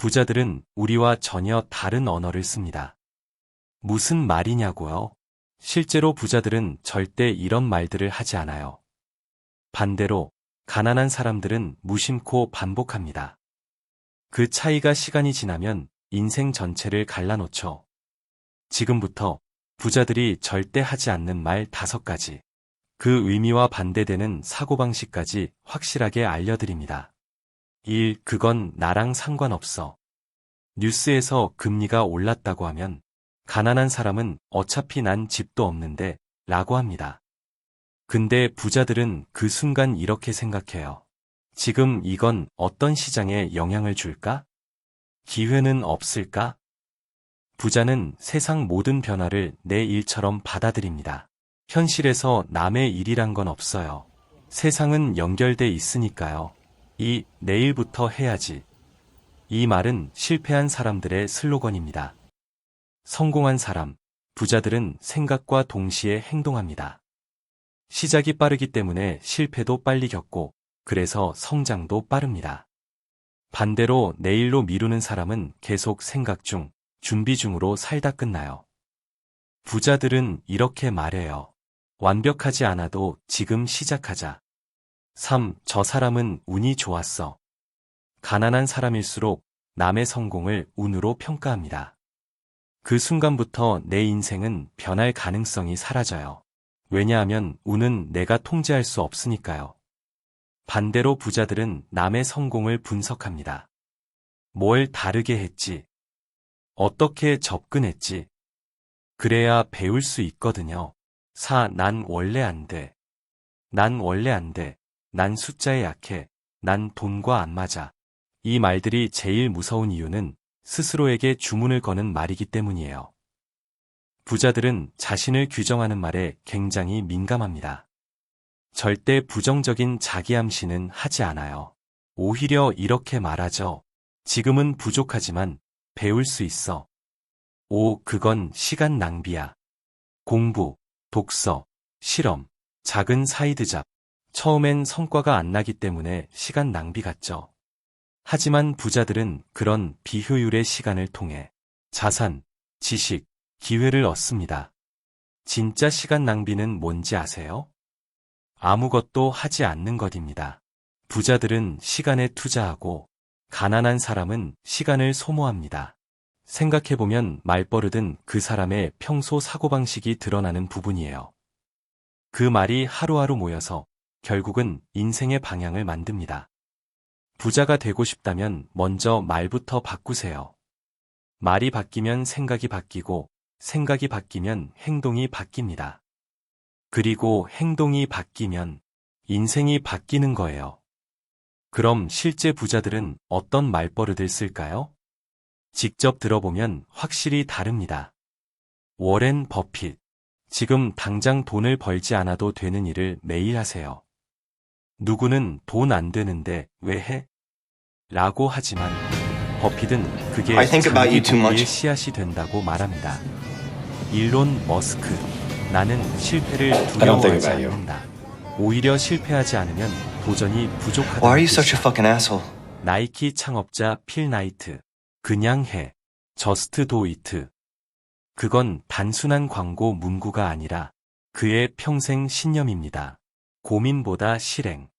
부자들은 우리와 전혀 다른 언어를 씁니다. 무슨 말이냐고요? 실제로 부자들은 절대 이런 말들을 하지 않아요. 반대로 가난한 사람들은 무심코 반복합니다. 그 차이가 시간이 지나면 인생 전체를 갈라놓죠. 지금부터 부자들이 절대 하지 않는 말 5가지. 그 의미와 반대되는 사고방식까지 확실하게 알려드립니다. 1. 그건 나랑 상관없어. 뉴스에서 금리가 올랐다고 하면 가난한 사람은 어차피 난 집도 없는데 라고 합니다. 근데 부자들은 그 순간 이렇게 생각해요. 지금 이건 어떤 시장에 영향을 줄까? 기회는 없을까? 부자는 세상 모든 변화를 내 일처럼 받아들입니다. 현실에서 남의 일이란 건 없어요. 세상은 연결돼 있으니까요. 내일부터 해야지. 이 말은 실패한 사람들의 슬로건입니다. 성공한 사람, 부자들은 생각과 동시에 행동합니다. 시작이 빠르기 때문에 실패도 빨리 겪고, 그래서 성장도 빠릅니다. 반대로 내일로 미루는 사람은 계속 생각 중, 준비 중으로 살다 끝나요. 부자들은 이렇게 말해요. 완벽하지 않아도 지금 시작하자. 3. 저 사람은 운이 좋았어. 가난한 사람일수록 남의 성공을 운으로 평가합니다. 그 순간부터 내 인생은 변할 가능성이 사라져요. 왜냐하면 운은 내가 통제할 수 없으니까요. 반대로 부자들은 남의 성공을 분석합니다. 뭘 다르게 했지? 어떻게 접근했지? 그래야 배울 수 있거든요. 4. 난 원래 안 돼. 난 원래 안 돼. 난 숫자에 약해. 난 돈과 안 맞아. 이 말들이 제일 무서운 이유는 스스로에게 주문을 거는 말이기 때문이에요. 부자들은 자신을 규정하는 말에 굉장히 민감합니다. 절대 부정적인 자기암시는 하지 않아요. 오히려 이렇게 말하죠. 지금은 부족하지만 배울 수 있어. 5. 그건 시간 낭비야. 공부, 독서, 실험, 작은 사이드 잡. 처음엔 성과가 안 나기 때문에 시간 낭비 같죠. 하지만 부자들은 그런 비효율의 시간을 통해 자산, 지식, 기회를 얻습니다. 진짜 시간 낭비는 뭔지 아세요? 아무것도 하지 않는 것입니다. 부자들은 시간에 투자하고 가난한 사람은 시간을 소모합니다. 생각해보면 말버릇은 그 사람의 평소 사고방식이 드러나는 부분이에요. 그 말이 하루하루 모여서 결국은 인생의 방향을 만듭니다. 부자가 되고 싶다면 먼저 말부터 바꾸세요. 말이 바뀌면 생각이 바뀌고 생각이 바뀌면 행동이 바뀝니다. 그리고 행동이 바뀌면 인생이 바뀌는 거예요. 그럼 실제 부자들은 어떤 말버릇을 쓸까요? 직접 들어보면 확실히 다릅니다. 워렌 버핏. 지금 당장 돈을 벌지 않아도 되는 일을 매일 하세요. 누구는 돈 안 되는데 왜 해? 라고 하지만 버핏은 그게 장기 복리의 씨앗이 된다고 말합니다. 일론 머스크. 나는 실패를 두려워하지 않는다. 오히려 실패하지 않으면 도전이 부족하다는 뜻이다. 나이키 창업자 필 나이트. 그냥 해. 저스트 도 이트. 그건 단순한 광고 문구가 아니라 그의 평생 신념입니다. 고민보다 실행.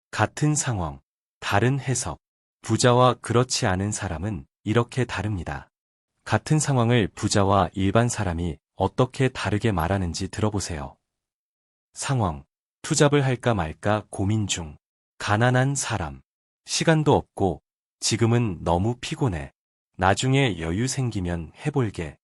같은 상황, 다른 해석. 부자와 그렇지 않은 사람은 이렇게 다릅니다. 같은 상황을 부자와 일반 사람이 어떻게 다르게 말하는지 들어보세요. 상황, 투잡을 할까 말까 고민 중. 가난한 사람, 시간도 없고 지금은 너무 피곤해. 나중에 여유 생기면 해볼게.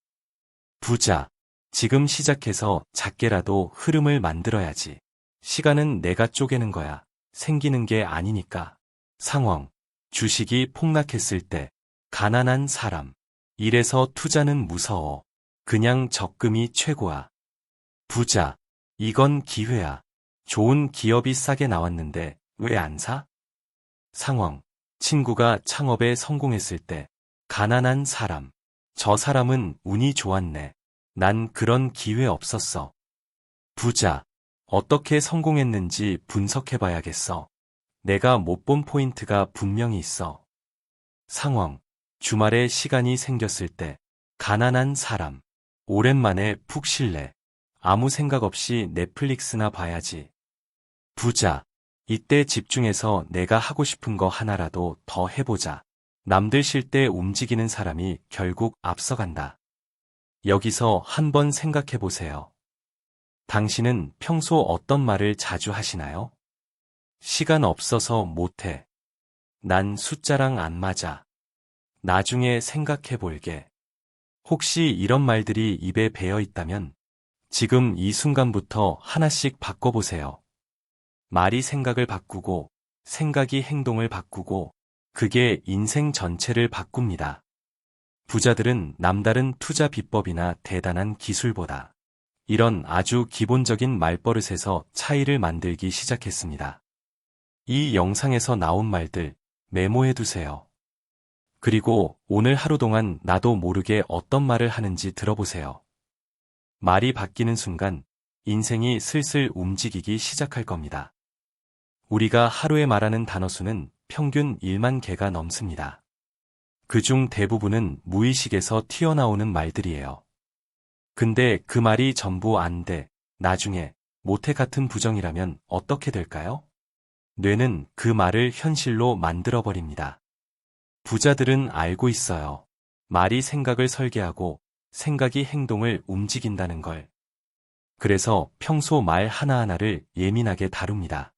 부자, 지금 시작해서 작게라도 흐름을 만들어야지. 시간은 내가 쪼개는 거야. 생기는 게 아니니까. 상황, 주식이 폭락했을 때. 가난한 사람, 이래서 투자는 무서워. 그냥 적금이 최고야. 부자, 이건 기회야. 좋은 기업이 싸게 나왔는데 왜 안 사? 상황, 친구가 창업에 성공했을 때. 가난한 사람, 저 사람은 운이 좋았네. 난 그런 기회 없었어. 부자, 어떻게 성공했는지 분석해봐야겠어. 내가 못 본 포인트가 분명히 있어. 상황, 주말에 시간이 생겼을 때, 가난한 사람, 오랜만에 푹 쉴래, 아무 생각 없이 넷플릭스나 봐야지. 부자, 이때 집중해서 내가 하고 싶은 거 하나라도 더 해보자. 남들 쉴 때 움직이는 사람이 결국 앞서간다. 여기서 한번 생각해 보세요. 당신은 평소 어떤 말을 자주 하시나요? 시간 없어서 못해. 난 숫자랑 안 맞아. 나중에 생각해 볼게. 혹시 이런 말들이 입에 배어 있다면 지금 이 순간부터 하나씩 바꿔보세요. 말이 생각을 바꾸고, 생각이 행동을 바꾸고, 그게 인생 전체를 바꿉니다. 부자들은 남다른 투자 비법이나 대단한 기술보다 이런 아주 기본적인 말버릇에서 차이를 만들기 시작했습니다. 이 영상에서 나온 말들 메모해두세요. 그리고 오늘 하루 동안 나도 모르게 어떤 말을 하는지 들어보세요. 말이 바뀌는 순간 인생이 슬슬 움직이기 시작할 겁니다. 우리가 하루에 말하는 단어 수는 평균 1만 개가 넘습니다. 그중 대부분은 무의식에서 튀어나오는 말들이에요. 근데 그 말이 전부 안 돼, 나중에, 못해 같은 부정이라면 어떻게 될까요? 뇌는 그 말을 현실로 만들어버립니다. 부자들은 알고 있어요. 말이 생각을 설계하고 생각이 행동을 움직인다는 걸. 그래서 평소 말 하나하나를 예민하게 다룹니다.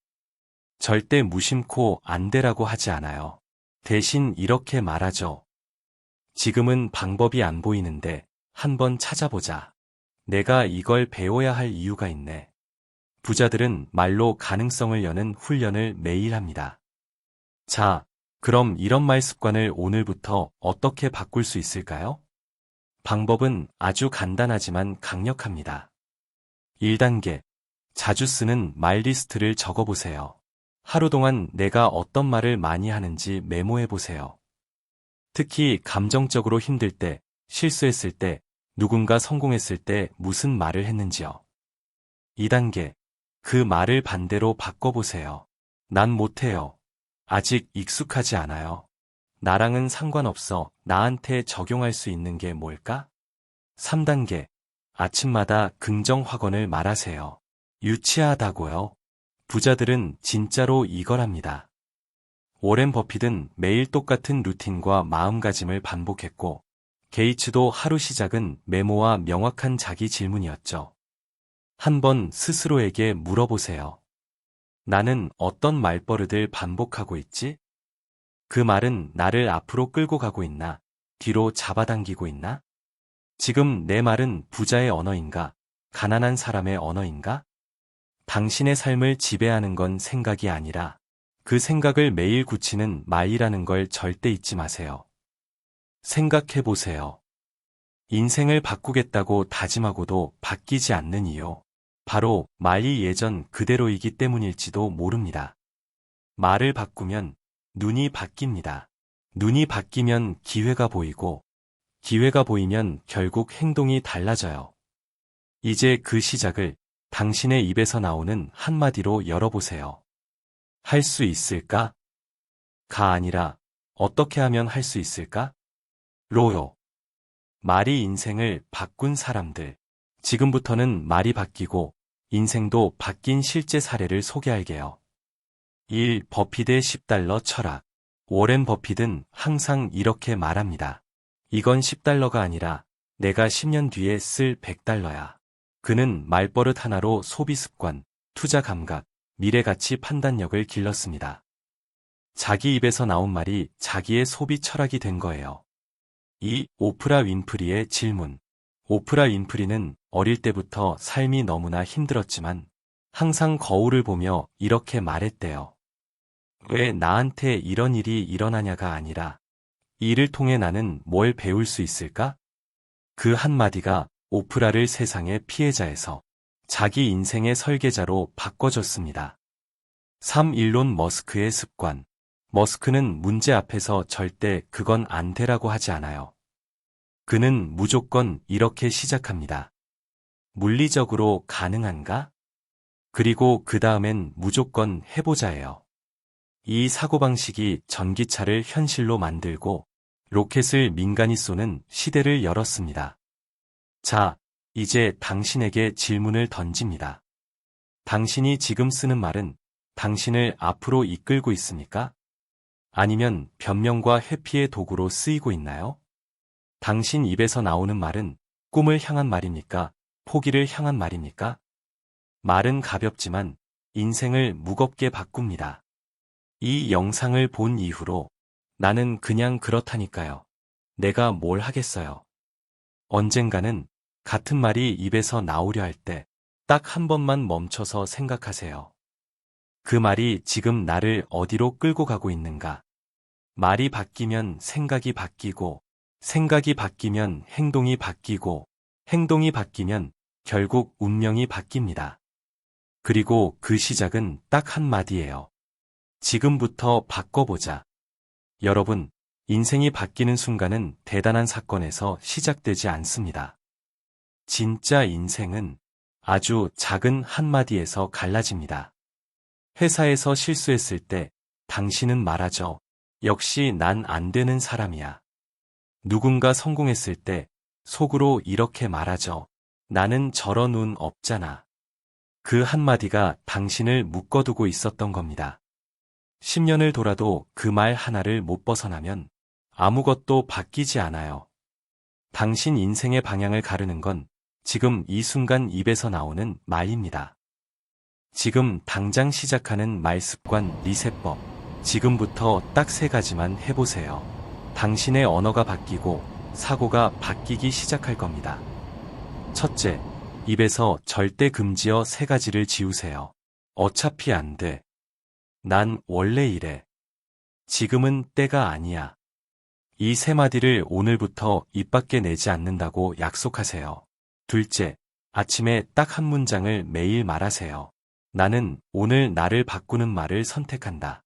절대 무심코 안 되라고 하지 않아요. 대신 이렇게 말하죠. 지금은 방법이 안 보이는데 한번 찾아보자. 내가 이걸 배워야 할 이유가 있네. 부자들은 말로 가능성을 여는 훈련을 매일 합니다. 자, 그럼 이런 말 습관을 오늘부터 어떻게 바꿀 수 있을까요? 방법은 아주 간단하지만 강력합니다. 1단계. 자주 쓰는 말 리스트를 적어보세요. 하루 동안 내가 어떤 말을 많이 하는지 메모해보세요. 특히 감정적으로 힘들 때, 실수했을 때, 누군가 성공했을 때 무슨 말을 했는지요. 2단계. 그 말을 반대로 바꿔보세요. 난 못해요. 아직 익숙하지 않아요. 나랑은 상관없어. 나한테 적용할 수 있는 게 뭘까? 3단계. 아침마다 긍정 확언을 말하세요. 유치하다고요? 부자들은 진짜로 이걸 합니다. 워렌 버핏은 매일 똑같은 루틴과 마음가짐을 반복했고, 게이츠도 하루 시작은 메모와 명확한 자기 질문이었죠. 한번 스스로에게 물어보세요. 나는 어떤 말버릇을 반복하고 있지? 그 말은 나를 앞으로 끌고 가고 있나? 뒤로 잡아당기고 있나? 지금 내 말은 부자의 언어인가? 가난한 사람의 언어인가? 당신의 삶을 지배하는 건 생각이 아니라 그 생각을 매일 굳히는 말이라는 걸 절대 잊지 마세요. 생각해 보세요. 인생을 바꾸겠다고 다짐하고도 바뀌지 않는 이유. 바로 말이 예전 그대로이기 때문일지도 모릅니다. 말을 바꾸면 눈이 바뀝니다. 눈이 바뀌면 기회가 보이고, 기회가 보이면 결국 행동이 달라져요. 이제 그 시작을 당신의 입에서 나오는 한마디로 열어보세요. 할 수 있을까? 가 아니라 어떻게 하면 할 수 있을까? 로요. 말이 인생을 바꾼 사람들. 지금부터는 말이 바뀌고 인생도 바뀐 실제 사례를 소개할게요. 1. 버핏의 $10 철학. 워렌 버핏은 항상 이렇게 말합니다. 이건 $10가 아니라 내가 10년 뒤에 쓸 $100야. 그는 말버릇 하나로 소비 습관, 투자 감각, 미래 가치 판단력을 길렀습니다. 자기 입에서 나온 말이 자기의 소비 철학이 된 거예요. 2. 오프라 윈프리의 질문. 오프라 윈프리는 어릴 때부터 삶이 너무나 힘들었지만 항상 거울을 보며 이렇게 말했대요. 왜 나한테 이런 일이 일어나냐가 아니라 이 일을 통해 나는 뭘 배울 수 있을까? 그 한마디가 오프라를 세상의 피해자에서 자기 인생의 설계자로 바꿔줬습니다. 3. 일론 머스크의 습관. 머스크는 문제 앞에서 절대 그건 안 되라고 하지 않아요. 그는 무조건 이렇게 시작합니다. 물리적으로 가능한가? 그리고 그 다음엔 무조건 해보자예요. 이 사고방식이 전기차를 현실로 만들고 로켓을 민간이 쏘는 시대를 열었습니다. 자, 이제 당신에게 질문을 던집니다. 당신이 지금 쓰는 말은 당신을 앞으로 이끌고 있습니까? 아니면 변명과 회피의 도구로 쓰이고 있나요? 당신 입에서 나오는 말은 꿈을 향한 말입니까? 포기를 향한 말입니까? 말은 가볍지만 인생을 무겁게 바꿉니다. 이 영상을 본 이후로 나는 그냥 그렇다니까요. 내가 뭘 하겠어요. 언젠가는 같은 말이 입에서 나오려 할 때 딱 한 번만 멈춰서 생각하세요. 그 말이 지금 나를 어디로 끌고 가고 있는가? 말이 바뀌면 생각이 바뀌고, 생각이 바뀌면 행동이 바뀌고, 행동이 바뀌면 결국 운명이 바뀝니다. 그리고 그 시작은 딱 한마디예요. 지금부터 바꿔보자. 여러분, 인생이 바뀌는 순간은 대단한 사건에서 시작되지 않습니다. 진짜 인생은 아주 작은 한마디에서 갈라집니다. 회사에서 실수했을 때 당신은 말하죠. 역시 난 안 되는 사람이야. 누군가 성공했을 때 속으로 이렇게 말하죠. 나는 저런 운 없잖아. 그 한마디가 당신을 묶어두고 있었던 겁니다. 10년을 돌아도 그 말 하나를 못 벗어나면 아무것도 바뀌지 않아요. 당신 인생의 방향을 가르는 건 지금 이 순간 입에서 나오는 말입니다. 지금 당장 시작하는 말습관 리셋법. 지금부터 딱 3가지만 해보세요. 당신의 언어가 바뀌고 사고가 바뀌기 시작할 겁니다. 첫째, 입에서 절대 금지어 3가지를 지우세요. 어차피 안 돼. 난 원래 이래. 지금은 때가 아니야. 이 3마디를 오늘부터 입 밖에 내지 않는다고 약속하세요. 둘째, 아침에 딱 한 문장을 매일 말하세요. 나는 오늘 나를 바꾸는 말을 선택한다.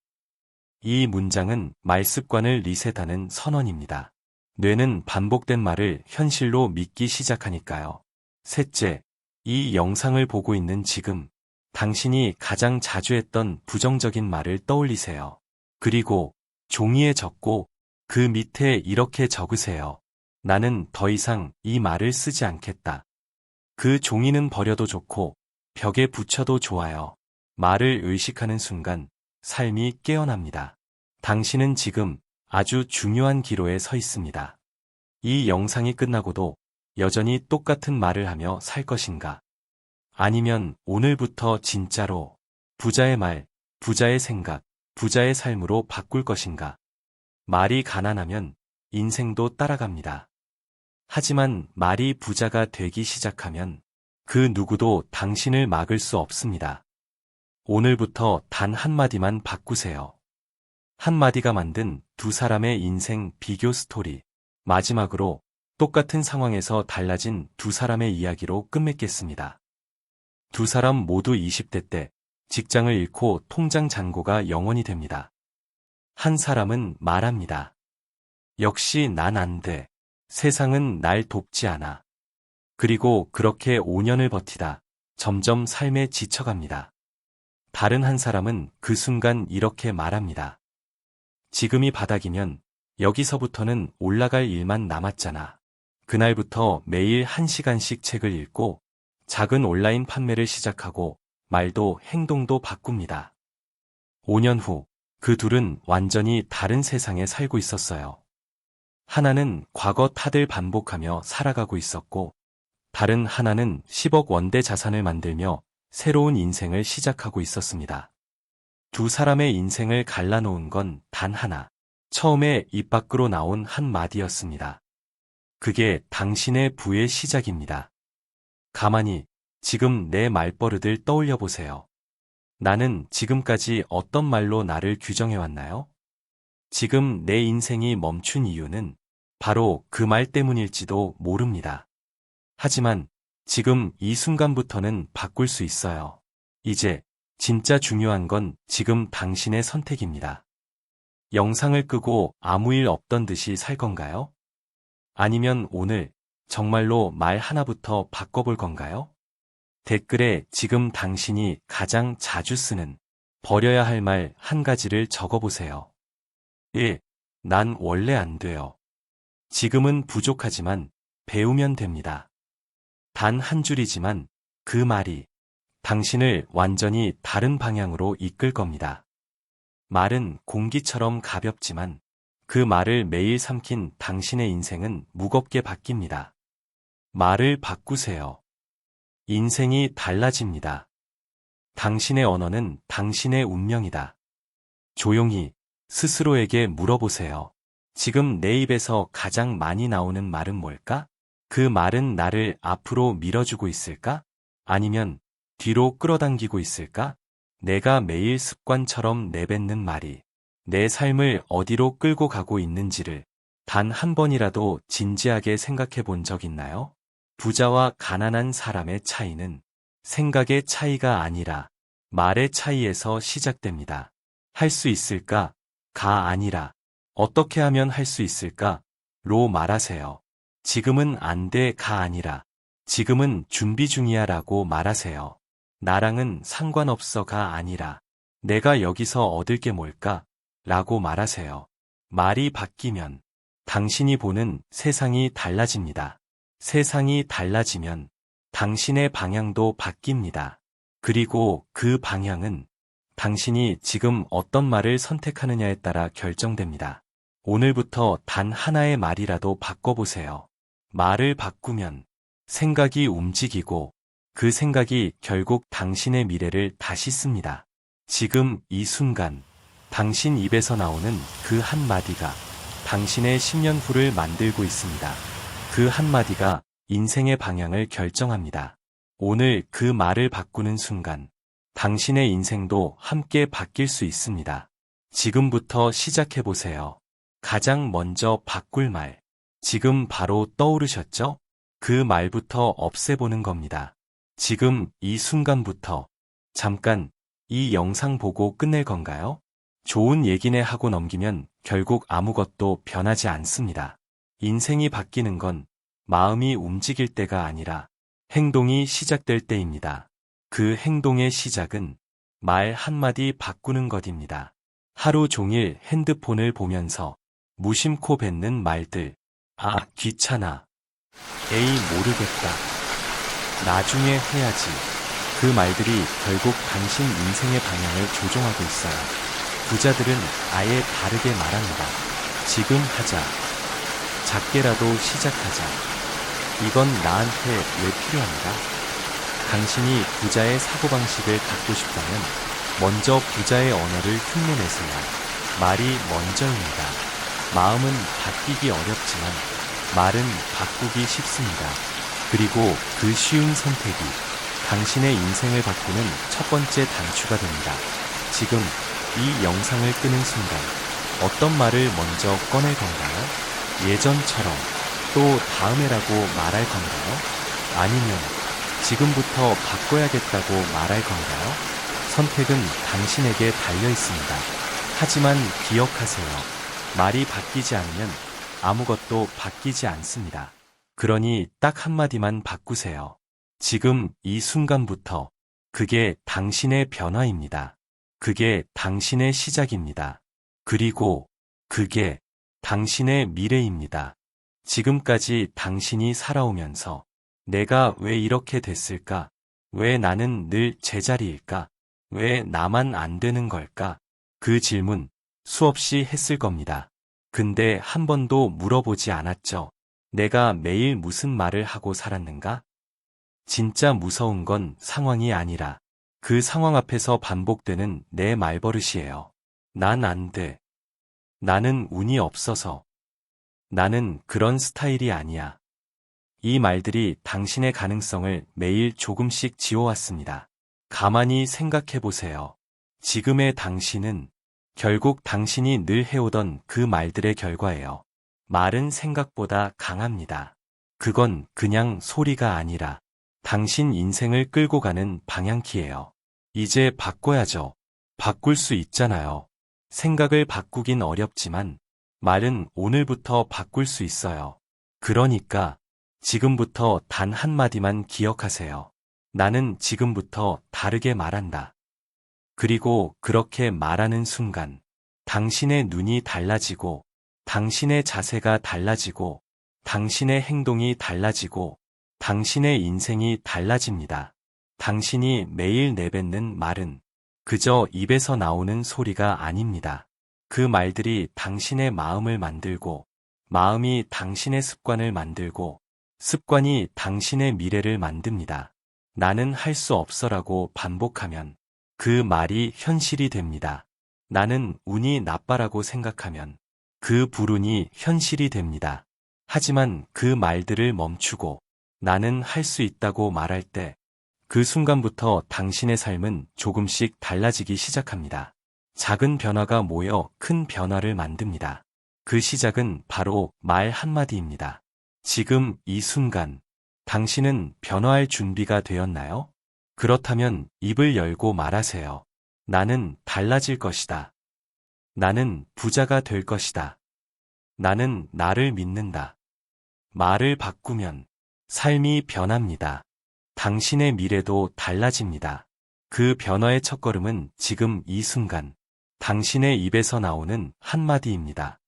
이 문장은 말습관을 리셋하는 선언입니다. 뇌는 반복된 말을 현실로 믿기 시작하니까요. 셋째, 이 영상을 보고 있는 지금, 당신이 가장 자주 했던 부정적인 말을 떠올리세요. 그리고 종이에 적고 그 밑에 이렇게 적으세요. 나는 더 이상 이 말을 쓰지 않겠다. 그 종이는 버려도 좋고 벽에 붙여도 좋아요. 말을 의식하는 순간 삶이 깨어납니다. 당신은 지금 아주 중요한 기로에 서 있습니다. 이 영상이 끝나고도 여전히 똑같은 말을 하며 살 것인가? 아니면 오늘부터 진짜로 부자의 말, 부자의 생각, 부자의 삶으로 바꿀 것인가? 말이 가난하면 인생도 따라갑니다. 하지만 말이 부자가 되기 시작하면 그 누구도 당신을 막을 수 없습니다. 오늘부터 단 한마디만 바꾸세요. 한마디가 만든 2사람의 인생 비교 스토리. 마지막으로 똑같은 상황에서 달라진 2사람의 이야기로 끝맺겠습니다. 2사람 모두 20대 때 직장을 잃고 통장 잔고가 0원이 됩니다. 한 사람은 말합니다. 역시 난 안 돼. 세상은 날 돕지 않아. 그리고 그렇게 5년을 버티다 점점 삶에 지쳐갑니다. 다른 한 사람은 그 순간 이렇게 말합니다. 지금이 바닥이면 여기서부터는 올라갈 일만 남았잖아. 그날부터 매일 1시간씩 책을 읽고 작은 온라인 판매를 시작하고 말도 행동도 바꿉니다. 5년 후 그 둘은 완전히 다른 세상에 살고 있었어요. 하나는 과거 탓을 반복하며 살아가고 있었고 다른 하나는 10억 원대 자산을 만들며 새로운 인생을 시작하고 있었습니다. 2사람의 인생을 갈라놓은 건 단 하나. 처음에 입 밖으로 나온 한마디였습니다. 그게 당신의 부의 시작입니다. 가만히 지금 내 말버릇을 떠올려 보세요. 나는 지금까지 어떤 말로 나를 규정해왔나요? 지금 내 인생이 멈춘 이유는 바로 그 말 때문일지도 모릅니다. 하지만 지금 이 순간부터는 바꿀 수 있어요. 이제 진짜 중요한 건 지금 당신의 선택입니다. 영상을 끄고 아무 일 없던 듯이 살 건가요? 아니면 오늘 정말로 말 하나부터 바꿔볼 건가요? 댓글에 지금 당신이 가장 자주 쓰는 버려야 할 말 1가지를 적어보세요. 1. 난 원래 안 돼요. 지금은 부족하지만 배우면 됩니다. 단 한 줄이지만 그 말이 당신을 완전히 다른 방향으로 이끌 겁니다. 말은 공기처럼 가볍지만 그 말을 매일 삼킨 당신의 인생은 무겁게 바뀝니다. 말을 바꾸세요. 인생이 달라집니다. 당신의 언어는 당신의 운명이다. 조용히 스스로에게 물어보세요. 지금 내 입에서 가장 많이 나오는 말은 뭘까? 그 말은 나를 앞으로 밀어주고 있을까? 아니면 뒤로 끌어당기고 있을까? 내가 매일 습관처럼 내뱉는 말이 내 삶을 어디로 끌고 가고 있는지를 단 한 번이라도 진지하게 생각해 본 적 있나요? 부자와 가난한 사람의 차이는 생각의 차이가 아니라 말의 차이에서 시작됩니다. 할 수 있을까? 가 아니라 어떻게 하면 할 수 있을까? 로 말하세요. 지금은 안 돼 가 아니라 지금은 준비 중이야 라고 말하세요. 나랑은 상관없어가 아니라 내가 여기서 얻을 게 뭘까? 라고 말하세요. 말이 바뀌면 당신이 보는 세상이 달라집니다. 세상이 달라지면 당신의 방향도 바뀝니다. 그리고 그 방향은 당신이 지금 어떤 말을 선택하느냐에 따라 결정됩니다. 오늘부터 단 하나의 말이라도 바꿔보세요. 말을 바꾸면 생각이 움직이고 그 생각이 결국 당신의 미래를 다시 씁니다. 지금 이 순간 당신 입에서 나오는 그 한마디가 당신의 10년 후를 만들고 있습니다. 그 한마디가 인생의 방향을 결정합니다. 오늘 그 말을 바꾸는 순간 당신의 인생도 함께 바뀔 수 있습니다. 지금부터 시작해보세요. 가장 먼저 바꿀 말. 지금 바로 떠오르셨죠? 그 말부터 없애보는 겁니다. 지금 이 순간부터 잠깐 이 영상 보고 끝낼 건가요? 좋은 얘기네 하고 넘기면 결국 아무것도 변하지 않습니다. 인생이 바뀌는 건 마음이 움직일 때가 아니라 행동이 시작될 때입니다. 그 행동의 시작은 말 한마디 바꾸는 것입니다. 하루 종일 핸드폰을 보면서 무심코 뱉는 말들. 아, 귀찮아. 에이, 모르겠다. 나중에 해야지. 그 말들이 결국 당신 인생의 방향을 조종하고 있어요. 부자들은 아예 다르게 말합니다. 지금 하자. 작게라도 시작하자. 이건 나한테 왜 필요한가? 당신이 부자의 사고방식을 갖고 싶다면 먼저 부자의 언어를 흉내내세요. 말이 먼저입니다. 마음은 바뀌기 어렵지만 말은 바꾸기 쉽습니다. 그리고 그 쉬운 선택이 당신의 인생을 바꾸는 첫 번째 단추가 됩니다. 지금 이 영상을 끄는 순간 어떤 말을 먼저 꺼낼 건가요? 예전처럼 또 다음에라고 말할 건가요? 아니면 지금부터 바꿔야겠다고 말할 건가요? 선택은 당신에게 달려 있습니다. 하지만 기억하세요. 말이 바뀌지 않으면 아무것도 바뀌지 않습니다. 그러니 딱 한마디만 바꾸세요. 지금 이 순간부터 그게 당신의 변화입니다. 그게 당신의 시작입니다. 그리고 그게 당신의 미래입니다. 지금까지 당신이 살아오면서 내가 왜 이렇게 됐을까? 왜 나는 늘 제자리일까? 왜 나만 안 되는 걸까? 그 질문 수없이 했을 겁니다. 근데 한 번도 물어보지 않았죠. 내가 매일 무슨 말을 하고 살았는가? 진짜 무서운 건 상황이 아니라 그 상황 앞에서 반복되는 내 말버릇이에요. 난 안 돼. 나는 운이 없어서. 나는 그런 스타일이 아니야. 이 말들이 당신의 가능성을 매일 조금씩 지워왔습니다. 가만히 생각해 보세요. 지금의 당신은 결국 당신이 늘 해오던 그 말들의 결과예요. 말은 생각보다 강합니다. 그건 그냥 소리가 아니라 당신 인생을 끌고 가는 방향키예요. 이제 바꿔야죠. 바꿀 수 있잖아요. 생각을 바꾸긴 어렵지만 말은 오늘부터 바꿀 수 있어요. 그러니까 지금부터 단 한마디만 기억하세요. 나는 지금부터 다르게 말한다. 그리고 그렇게 말하는 순간 당신의 눈이 달라지고 당신의 자세가 달라지고 당신의 행동이 달라지고 당신의 인생이 달라집니다. 당신이 매일 내뱉는 말은 그저 입에서 나오는 소리가 아닙니다. 그 말들이 당신의 마음을 만들고, 마음이 당신의 습관을 만들고, 습관이 당신의 미래를 만듭니다. 나는 할 수 없어라고 반복하면 그 말이 현실이 됩니다. 나는 운이 나빠라고 생각하면 그 불운이 현실이 됩니다. 하지만 그 말들을 멈추고 나는 할 수 있다고 말할 때 그 순간부터 당신의 삶은 조금씩 달라지기 시작합니다. 작은 변화가 모여 큰 변화를 만듭니다. 그 시작은 바로 말 한마디입니다. 지금 이 순간, 당신은 변화할 준비가 되었나요? 그렇다면 입을 열고 말하세요. 나는 달라질 것이다. 나는 부자가 될 것이다. 나는 나를 믿는다. 말을 바꾸면 삶이 변합니다. 당신의 미래도 달라집니다. 그 변화의 첫걸음은 지금 이 순간, 당신의 입에서 나오는 한마디입니다.